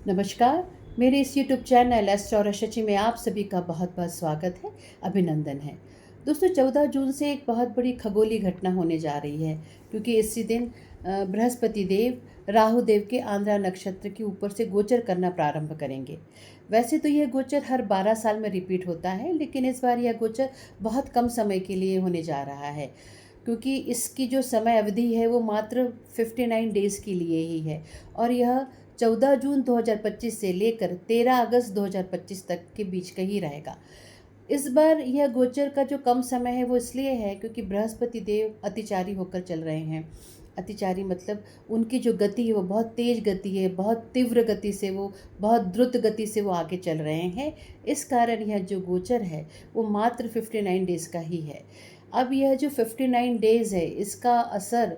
नमस्कार। मेरे इस यूट्यूब चैनल एस्ट्रो और शची में आप सभी का बहुत बहुत स्वागत है, अभिनंदन है। दोस्तों, 14 जून से एक बहुत बड़ी खगोलीय घटना होने जा रही है, क्योंकि इसी दिन बृहस्पति देव राहु देव के आंध्रा नक्षत्र के ऊपर से गोचर करना प्रारंभ करेंगे। वैसे तो यह गोचर हर 12 साल में रिपीट होता है, लेकिन इस बार यह गोचर बहुत कम समय के लिए होने जा रहा है, क्योंकि इसकी जो समय अवधि है वो मात्र 59 डेज़ के लिए ही है, और यह 14 जून 2025 से लेकर 13 अगस्त 2025 तक के बीच का ही रहेगा। इस बार यह गोचर का जो कम समय है वो इसलिए है क्योंकि बृहस्पति देव अतिचारी होकर चल रहे हैं। अतिचारी मतलब उनकी जो गति है वो बहुत तेज़ गति है, बहुत तीव्र गति से वो, बहुत द्रुत गति से वो आगे चल रहे हैं। इस कारण यह जो गोचर है वो मात्र 59 डेज़ का ही है। अब यह जो 59 डेज़ है इसका असर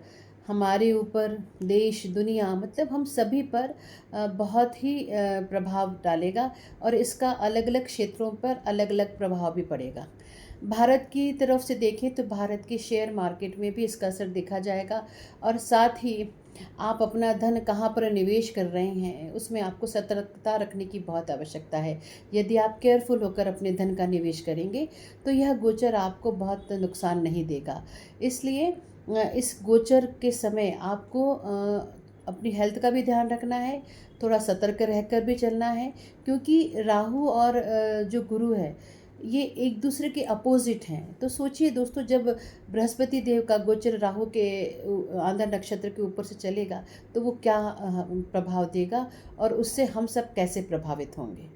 हमारे ऊपर, देश दुनिया मतलब हम सभी पर बहुत ही प्रभाव डालेगा, और इसका अलग अलग क्षेत्रों पर अलग अलग प्रभाव भी पड़ेगा। भारत की तरफ से देखें तो भारत के शेयर मार्केट में भी इसका असर देखा जाएगा, और साथ ही आप अपना धन कहाँ पर निवेश कर रहे हैं उसमें आपको सतर्कता रखने की बहुत आवश्यकता है। यदि आप केयरफुल होकर अपने धन का निवेश करेंगे तो यह गोचर आपको बहुत नुकसान नहीं देगा। इसलिए इस गोचर के समय आपको अपनी हेल्थ का भी ध्यान रखना है, थोड़ा सतर्क रहकर भी चलना है, क्योंकि राहु और जो गुरु है ये एक दूसरे के अपोजिट हैं। तो सोचिए दोस्तों, जब बृहस्पति देव का गोचर राहु के आंध्र नक्षत्र के ऊपर से चलेगा तो वो क्या प्रभाव देगा, और उससे हम सब कैसे प्रभावित होंगे।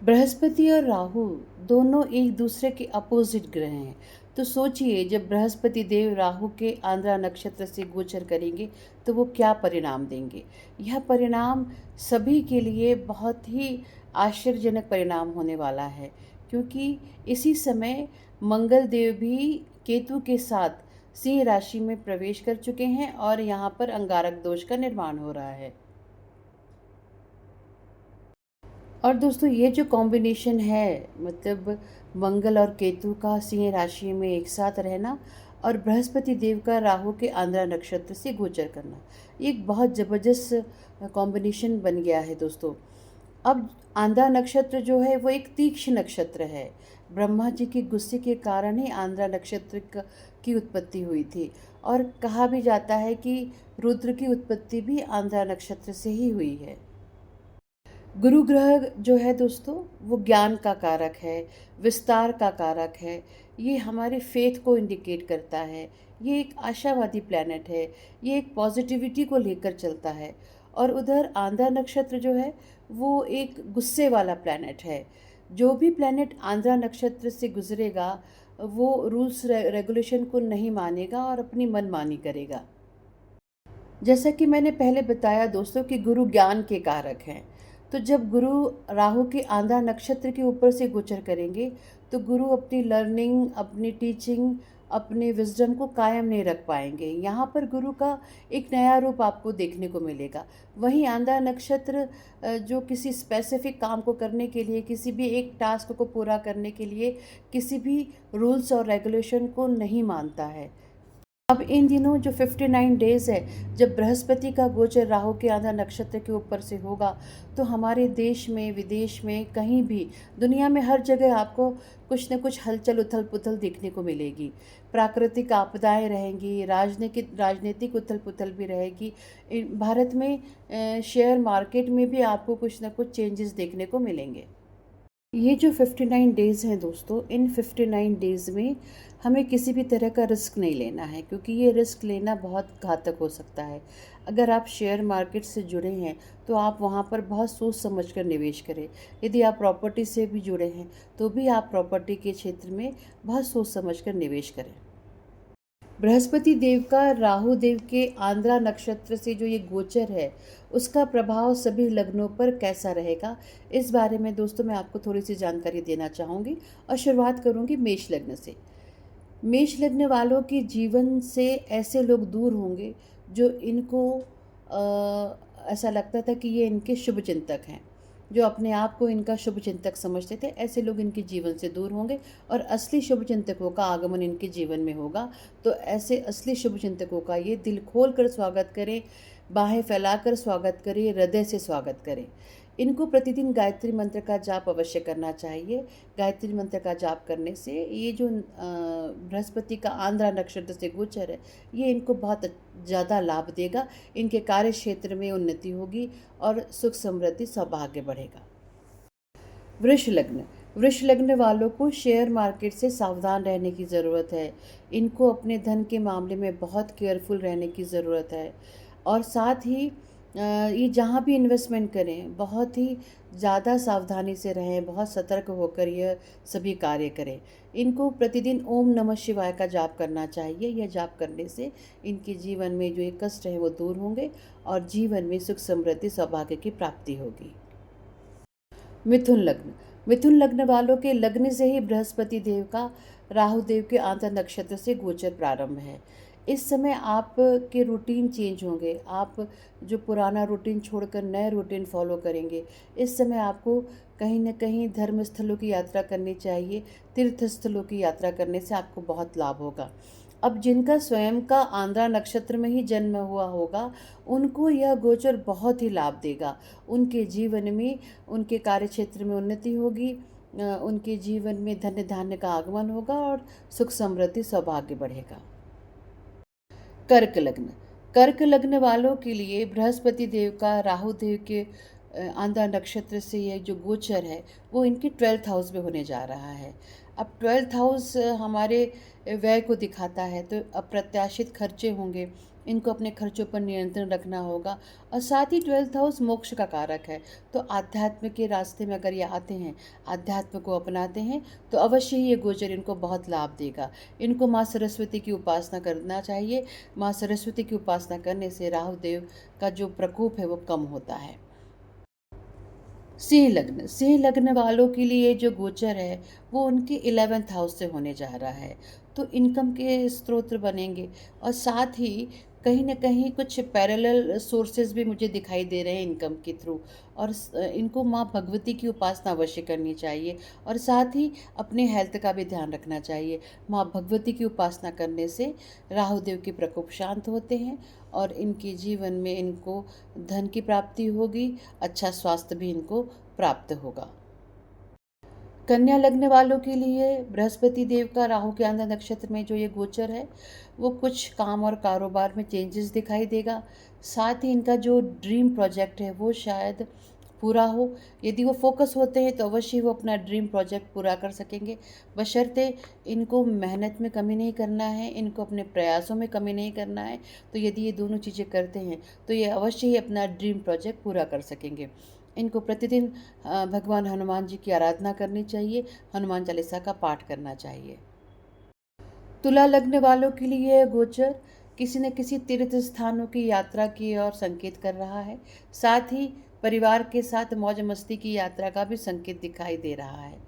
बृहस्पति और राहु दोनों एक दूसरे के अपोजिट ग्रह हैं। तो सोचिए, जब बृहस्पति देव राहु के आंध्रा नक्षत्र से गोचर करेंगे तो वो क्या परिणाम देंगे। यह परिणाम सभी के लिए बहुत ही आश्चर्यजनक परिणाम होने वाला है, क्योंकि इसी समय मंगल देव भी केतु के साथ सिंह राशि में प्रवेश कर चुके हैं, और यहाँ पर अंगारक दोष का निर्माण हो रहा है। और दोस्तों, ये जो कॉम्बिनेशन है, मतलब मंगल और केतु का सिंह राशि में एक साथ रहना, और बृहस्पति देव का राहु के आंध्रा नक्षत्र से गोचर करना, ये एक बहुत ज़बरदस्त कॉम्बिनेशन बन गया है दोस्तों। अब आंध्रा नक्षत्र जो है वो एक तीक्ष्ण नक्षत्र है। ब्रह्मा जी के गुस्से के कारण ही आंध्रा नक्षत्र की उत्पत्ति हुई थी, और कहा भी जाता है कि रुद्र की उत्पत्ति भी आंध्रा नक्षत्र से ही हुई है। गुरु ग्रह जो है दोस्तों वो ज्ञान का कारक है, विस्तार का कारक है। ये हमारे फेथ को इंडिकेट करता है। ये एक आशावादी प्लैनेट है, ये एक पॉजिटिविटी को लेकर चलता है। और उधर आंध्रा नक्षत्र जो है वो एक गुस्से वाला प्लैनेट है। जो भी प्लैनेट आंध्रा नक्षत्र से गुजरेगा वो रूल्स रेगुलेशन को नहीं मानेगा और अपनी मनमानी करेगा। जैसा कि मैंने पहले बताया दोस्तों कि गुरु ज्ञान के कारक हैं। तो जब गुरु राहु के आंध्रा नक्षत्र के ऊपर से गोचर करेंगे तो गुरु अपनी लर्निंग, अपनी टीचिंग, अपने विजडम को कायम नहीं रख पाएंगे। यहाँ पर गुरु का एक नया रूप आपको देखने को मिलेगा। वहीं आंध्रा नक्षत्र जो किसी स्पेसिफिक काम को करने के लिए, किसी भी एक टास्क को पूरा करने के लिए किसी भी रूल्स और रेगुलेशन को नहीं मानता है। अब इन दिनों जो 59 डेज़ है, जब बृहस्पति का गोचर राहु के आंध्रा नक्षत्र के ऊपर से होगा तो हमारे देश में, विदेश में, कहीं भी, दुनिया में हर जगह आपको कुछ न कुछ हलचल उथल पुथल देखने को मिलेगी। प्राकृतिक आपदाएं रहेंगी, राजनीतिक उथल पुथल भी रहेगी। भारत में शेयर मार्केट में भी आपको कुछ न कुछ चेंजेस देखने को मिलेंगे। ये जो 59 डेज़ हैं दोस्तों, इन 59 डेज़ में हमें किसी भी तरह का रिस्क नहीं लेना है, क्योंकि ये रिस्क लेना बहुत घातक हो सकता है। अगर आप शेयर मार्केट से जुड़े हैं तो आप वहाँ पर बहुत सोच समझ कर निवेश करें। यदि आप प्रॉपर्टी से भी जुड़े हैं तो भी आप प्रॉपर्टी के क्षेत्र में बहुत सोच समझ कर निवेश करें। बृहस्पति देव का राहु देव के आंध्रा नक्षत्र से जो ये गोचर है उसका प्रभाव सभी लग्नों पर कैसा रहेगा, इस बारे में दोस्तों मैं आपको थोड़ी सी जानकारी देना चाहूँगी, और शुरुआत करूँगी मेष लग्न से। मेष लग्न वालों के जीवन से ऐसे लोग दूर होंगे जो इनको ऐसा लगता था कि ये इनके शुभ चिंतक हैं, जो अपने आप को इनका शुभ चिंतक समझते थे, ऐसे लोग इनके जीवन से दूर होंगे, और असली शुभ चिंतकों का आगमन इनके जीवन में होगा। तो ऐसे असली शुभ चिंतकों का ये दिल खोल कर स्वागत करें। बाहें फैलाकर स्वागत करें, हृदय से स्वागत करें। इनको प्रतिदिन गायत्री मंत्र का जाप अवश्य करना चाहिए। गायत्री मंत्र का जाप करने से ये जो बृहस्पति का आंध्रा नक्षत्र से गोचर है, ये इनको बहुत ज़्यादा लाभ देगा। इनके कार्य क्षेत्र में उन्नति होगी और सुख समृद्धि सौभाग्य बढ़ेगा। वृष लग्न। वृष लग्न वालों को शेयर मार्केट से सावधान रहने की ज़रूरत है। इनको अपने धन के मामले में बहुत केयरफुल रहने की ज़रूरत है और साथ ही ये जहाँ भी इन्वेस्टमेंट करें बहुत ही ज़्यादा सावधानी से रहें, बहुत सतर्क होकर यह सभी कार्य करें। इनको प्रतिदिन ओम नमः शिवाय का जाप करना चाहिए। यह जाप करने से इनके जीवन में जो ये कष्ट हैं वो दूर होंगे और जीवन में सुख समृद्धि सौभाग्य की प्राप्ति होगी। मिथुन लग्न। मिथुन लग्न वालों के लग्न से ही बृहस्पति देव का राहु देव के आंतः नक्षत्र से गोचर प्रारंभ है। इस समय आप के रूटीन चेंज होंगे। आप जो पुराना रूटीन छोड़कर नए रूटीन फॉलो करेंगे। इस समय आपको कहीं न कहीं धर्म स्थलों की यात्रा करनी चाहिए। तीर्थ स्थलों की यात्रा करने से आपको बहुत लाभ होगा। अब जिनका स्वयं का आंध्रा नक्षत्र में ही जन्म हुआ होगा, उनको यह गोचर बहुत ही लाभ देगा। उनके जीवन में, उनके कार्यक्षेत्र में उन्नति होगी, उनके जीवन में धन्य धान्य का आगमन होगा और सुख समृद्धि सौभाग्य बढ़ेगा। कर्क लग्न। कर्क लग्न वालों के लिए बृहस्पति देव का राहु देव के आंध्रा नक्षत्र से ये जो गोचर है वो इनके 12th हाउस में होने जा रहा है। अब 12th हाउस हमारे व्यय को दिखाता है, तो अप्रत्याशित खर्चे होंगे। इनको अपने खर्चों पर नियंत्रण रखना होगा और साथ ही 12th हाउस मोक्ष का कारक है। तो आध्यात्म के रास्ते में अगर ये आते हैं, अध्यात्म को अपनाते हैं, तो अवश्य ही ये गोचर इनको बहुत लाभ देगा। इनको माँ सरस्वती की उपासना करना चाहिए। माँ सरस्वती की उपासना करने से राहु देव का जो प्रकोप है वो कम होता है। सिंह लग्न। सिंह लग्न वालों के लिए जो गोचर है वो उनके 11th हाउस से होने जा रहा है, तो इनकम के स्रोत बनेंगे और साथ ही कहीं न कहीं कुछ पैरेलल सोर्सेज भी मुझे दिखाई दे रहे हैं इनकम के थ्रू। और इनको माँ भगवती की उपासना अवश्य करनी चाहिए और साथ ही अपने हेल्थ का भी ध्यान रखना चाहिए। माँ भगवती की उपासना करने से राहु देव के प्रकोप शांत होते हैं और इनके जीवन में इनको धन की प्राप्ति होगी, अच्छा स्वास्थ्य भी इनको प्राप्त होगा। कन्या लग्न वालों के लिए बृहस्पति देव का राहु के आंध्र नक्षत्र में जो ये गोचर है वो कुछ काम और कारोबार में चेंजेस दिखाई देगा। साथ ही इनका जो ड्रीम प्रोजेक्ट है वो शायद पूरा हो। यदि वो फोकस होते हैं तो अवश्य वो अपना ड्रीम प्रोजेक्ट पूरा कर सकेंगे, बशर्ते इनको मेहनत में कमी नहीं करना है, इनको अपने प्रयासों में कमी नहीं करना है। तो यदि ये दोनों चीज़ें करते हैं तो ये अवश्य ही अपना ड्रीम प्रोजेक्ट पूरा कर सकेंगे। इनको प्रतिदिन भगवान हनुमान जी की आराधना करनी चाहिए, हनुमान चालीसा का पाठ करना चाहिए। तुला लग्न वालों के लिए गोचर किसी न किसी तीर्थ स्थानों की यात्रा की ओर संकेत कर रहा है। साथ ही परिवार के साथ मौज मस्ती की यात्रा का भी संकेत दिखाई दे रहा है।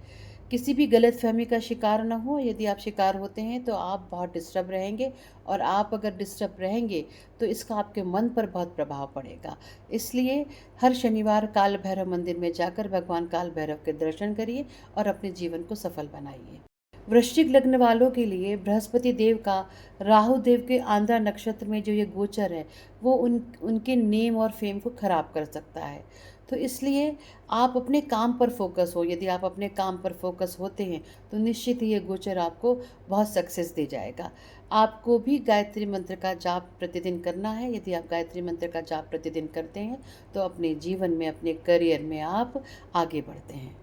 किसी भी गलतफहमी का शिकार न हो। यदि आप शिकार होते हैं तो आप बहुत डिस्टर्ब रहेंगे और आप अगर डिस्टर्ब रहेंगे तो इसका आपके मन पर बहुत प्रभाव पड़ेगा। इसलिए हर शनिवार काल भैरव मंदिर में जाकर भगवान काल भैरव के दर्शन करिए और अपने जीवन को सफल बनाइए। वृश्चिक लग्न वालों के लिए बृहस्पति देव का राहु देव के आंध्रा नक्षत्र में जो ये गोचर है वो उनके नेम और फेम को खराब कर सकता है। तो इसलिए आप अपने काम पर फोकस हो। यदि आप अपने काम पर फोकस होते हैं तो निश्चित ही ये गोचर आपको बहुत सक्सेस दे जाएगा। आपको भी गायत्री मंत्र का जाप प्रतिदिन करना है। यदि आप गायत्री मंत्र का जाप प्रतिदिन करते हैं तो अपने जीवन में, अपने करियर में आप आगे बढ़ते हैं।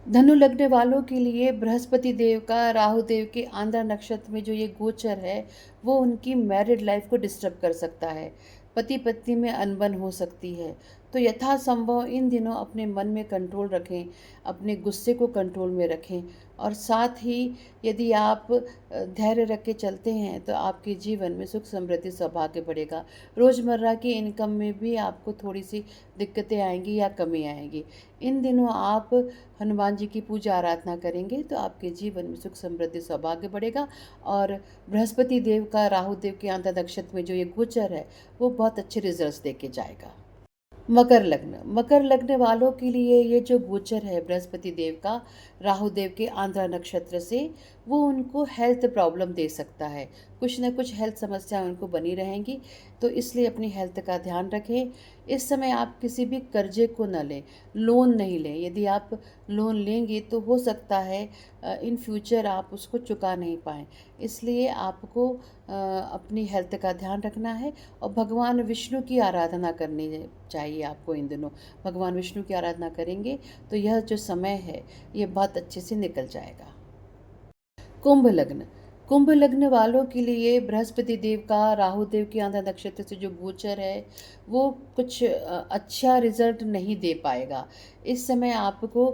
धनु लग्न वालों के लिए बृहस्पति देव का राहु देव के आंध्रा नक्षत्र में जो ये गोचर है वो उनकी मैरिड लाइफ को डिस्टर्ब कर सकता है। पति पत्नी में अनबन हो सकती है। तो यथासंभव इन दिनों अपने मन में कंट्रोल रखें, अपने गुस्से को कंट्रोल में रखें और साथ ही यदि आप धैर्य रख के चलते हैं तो आपके जीवन में सुख समृद्धि सौभाग्य बढ़ेगा। रोज़मर्रा की इनकम में भी आपको थोड़ी सी दिक्कतें आएंगी या कमी आएगी। इन दिनों आप हनुमान जी की पूजा आराधना करेंगे तो आपके जीवन में सुख समृद्धि सौभाग्य बढ़ेगा और बृहस्पति देव का राहु देव के आंध्र नक्षत्र में जो ये गोचर है वो बहुत अच्छे रिजल्ट्स दे के जाएगा। मकर लग्न। मकर लग्न वालों के लिए ये जो गोचर है बृहस्पति देव का राहु देव के आंध्रा नक्षत्र से वो उनको हेल्थ प्रॉब्लम दे सकता है। कुछ ना कुछ हेल्थ समस्या उनको बनी रहेंगी, तो इसलिए अपनी हेल्थ का ध्यान रखें। इस समय आप किसी भी कर्जे को न लें, लोन नहीं लें। यदि आप लोन लेंगे तो हो सकता है इन फ्यूचर आप उसको चुका नहीं पाएँ। इसलिए आपको अपनी हेल्थ का ध्यान रखना है और भगवान विष्णु की आराधना करनी चाहिए आपको इन दिनों। भगवान विष्णु की आराधना करेंगे तो यह जो समय है ये बहुत अच्छे से निकल जाएगा। कुंभ लग्न। कुंभ लग्न वालों के लिए बृहस्पति देव का राहु देव की आंध्र नक्षत्र से जो गोचर है वो कुछ अच्छा रिजल्ट नहीं दे पाएगा। इस समय आपको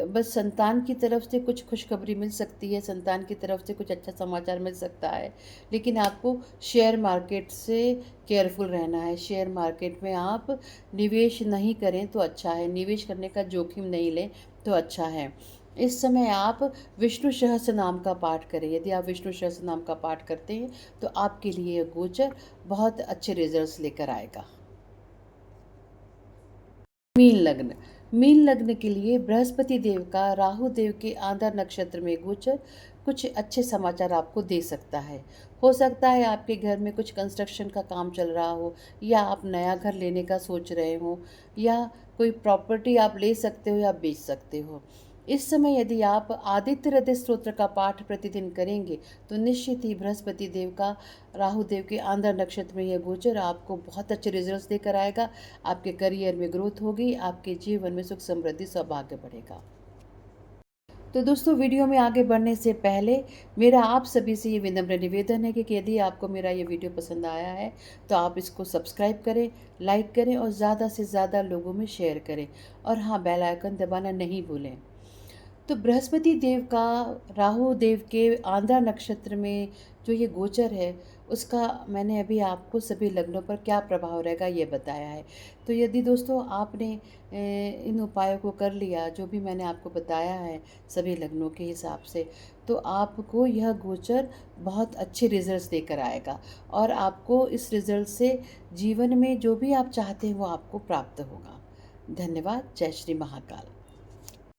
बस संतान की तरफ से कुछ खुशखबरी मिल सकती है, संतान की तरफ से कुछ अच्छा समाचार मिल सकता है, लेकिन आपको शेयर मार्केट से केयरफुल रहना है। शेयर मार्केट में आप निवेश नहीं करें तो अच्छा है, निवेश करने का जोखिम नहीं लें तो अच्छा है। इस समय आप विष्णु सहस्त्र नाम का पाठ करें। यदि आप विष्णु सहस्त्र नाम का पाठ करते हैं तो आपके लिए यह गोचर बहुत अच्छे रिजल्ट्स लेकर आएगा। मीन लग्न। मीन लग्न के लिए बृहस्पति देव का राहु देव के आंध्र नक्षत्र में गोचर कुछ अच्छे समाचार आपको दे सकता है। हो सकता है आपके घर में कुछ कंस्ट्रक्शन का काम चल रहा हो, या आप नया घर लेने का सोच रहे हो, या कोई प्रॉपर्टी आप ले सकते हो या बेच सकते हो। इस समय यदि आप आदित्य हृदय स्तोत्र का पाठ प्रतिदिन करेंगे तो निश्चित ही बृहस्पति देव का राहु देव के आंध्र नक्षत्र में यह गोचर आपको बहुत अच्छे रिजल्ट्स देकर आएगा। आपके करियर में ग्रोथ होगी, आपके जीवन में सुख समृद्धि सौभाग्य बढ़ेगा। तो दोस्तों, वीडियो में आगे बढ़ने से पहले मेरा आप सभी से ये विनम्र निवेदन है कि यदि आपको मेरा ये वीडियो पसंद आया है तो आप इसको सब्सक्राइब करें, लाइक करें और ज़्यादा से ज़्यादा लोगों में शेयर करें। और हाँ, बेल आइकन दबाना नहीं भूलें। तो बृहस्पति देव का राहु देव के आंध्रा नक्षत्र में जो ये गोचर है उसका मैंने अभी आपको सभी लग्नों पर क्या प्रभाव रहेगा ये बताया है। तो यदि दोस्तों आपने इन उपायों को कर लिया जो भी मैंने आपको बताया है सभी लग्नों के हिसाब से, तो आपको यह गोचर बहुत अच्छे रिजल्ट्स देकर आएगा और आपको इस रिजल्ट से जीवन में जो भी आप चाहते हैं वो आपको प्राप्त होगा। धन्यवाद। जय श्री महाकाल।